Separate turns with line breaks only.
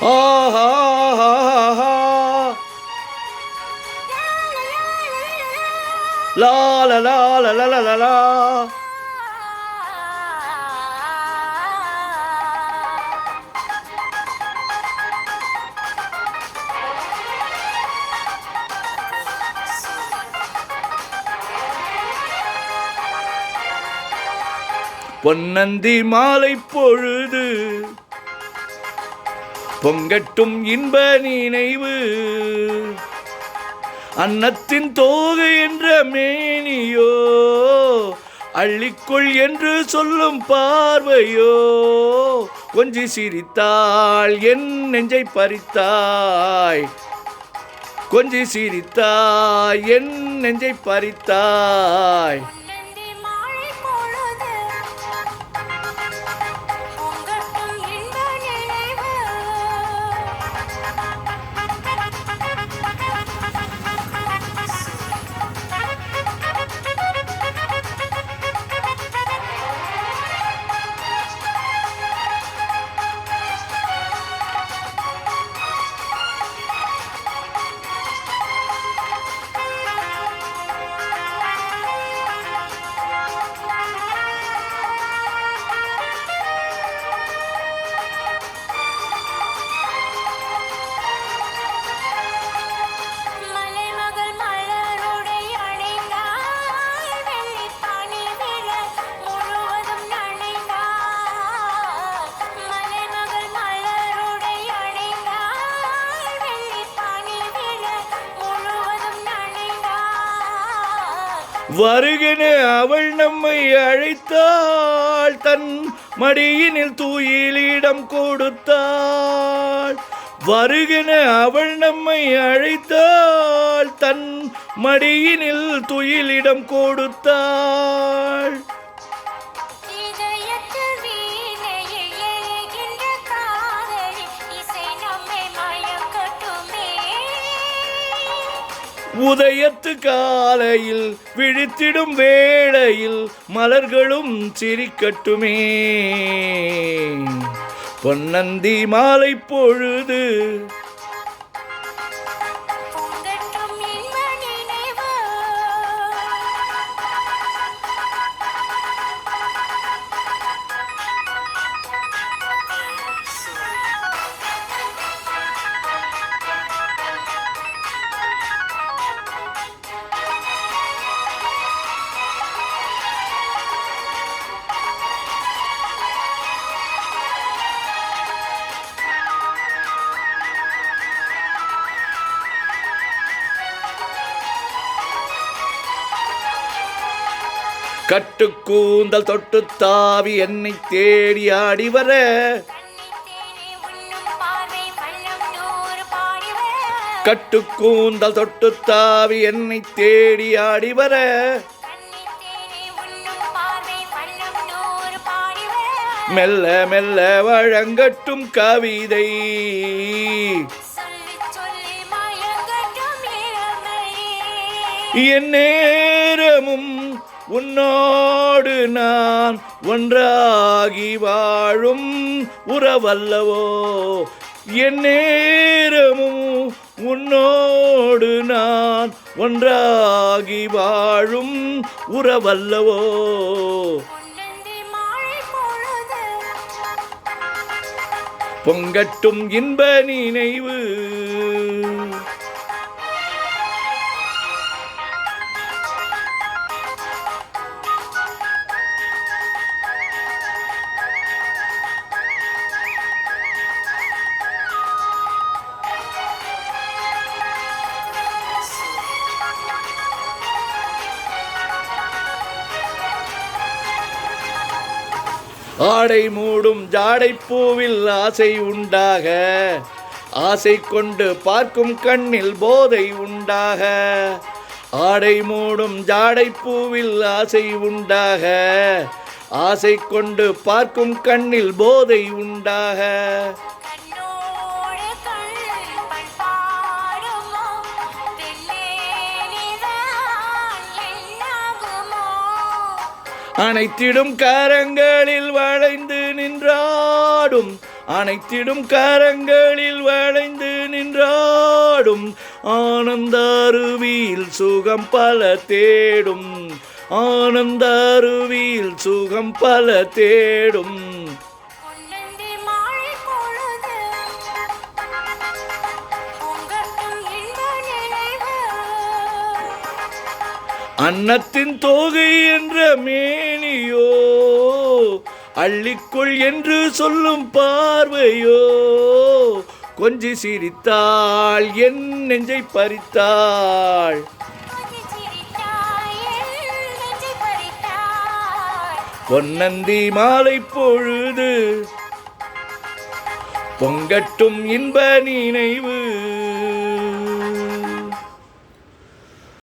ஆஹா லா லா லா லா லா லா லா. பொன்னந்தி மாலை பொழுது பொங்கட்டும் இன்ப நினைவு, அன்னத்தின் தோகை என்ற மேனியோ அள்ளிக்கொள் என்று சொல்லும் பார்வையோ, கொஞ்சி சிரித்தாள் என் நெஞ்சை பறித்தாய், கொஞ்சி சிரித்தாய் என் நெஞ்சை பறித்தாய். வருகென அவள் நம்மை அழைத்தாள், தன் மடியினில் தூயிலிடம் கொடுத்தாள். வருகென அவள் நம்மை அழைத்தாள், தன் மடியினில் துயிலிடம் கொடுத்தாள். உதயத்து காலையில் விழித்திடும் வேளையில் மலர்களும் சிரிக்கட்டுமே, பொன்னந்தி மாலை பொழுது கட்டுக்கூந்தல் தொட்டு தாவி என்னை தேடி ஆடி வர, கட்டுக்கூந்தல் தொட்டு தாவி என்னை தேடி ஆடி வர, மெல்ல மெல்ல வழங்கட்டும் கவிதை, என் நேரமும் உன்னோடு நான் ஒன்றாகி வாழும் உறவல்லவோ, என் நேரமும் உன்னோடு நான் ஒன்றாகி வாழும் உறவல்லவோ. பொங்கட்டும் இன்ப நினைவு, ஆடை மூடும் ஜாடை பூவில் ஆசை உண்டாக, ஆசை கொண்டு பார்க்கும் கண்ணில் போதை உண்டாக. ஆடை மூடும் ஜாடை பூவில் ஆசை உண்டாக, ஆசை கொண்டு பார்க்கும் கண்ணில் போதை உண்டாக. அனைத்திடும் கரங்களில் வளைந்து நின்ற மன்றாடும் அனைத்திடும் கரங்களில் வளைந்து நின்றாடும் ஆனந்த அருவியில் சுகம் பல தேடும் ஆனந்த அருவியில் சுகம் பல தேடும் அன்னத்தின் தோகை என்ற மேனியோ அள்ளிக்குள் என்று சொல்லும் பார்வையோ கொஞ்சி சிரித்தாள் என் நெஞ்சை பறித்தாள் பொன்னந்தி மாலை பொழுது பொங்கட்டும் இன்ப நினைவு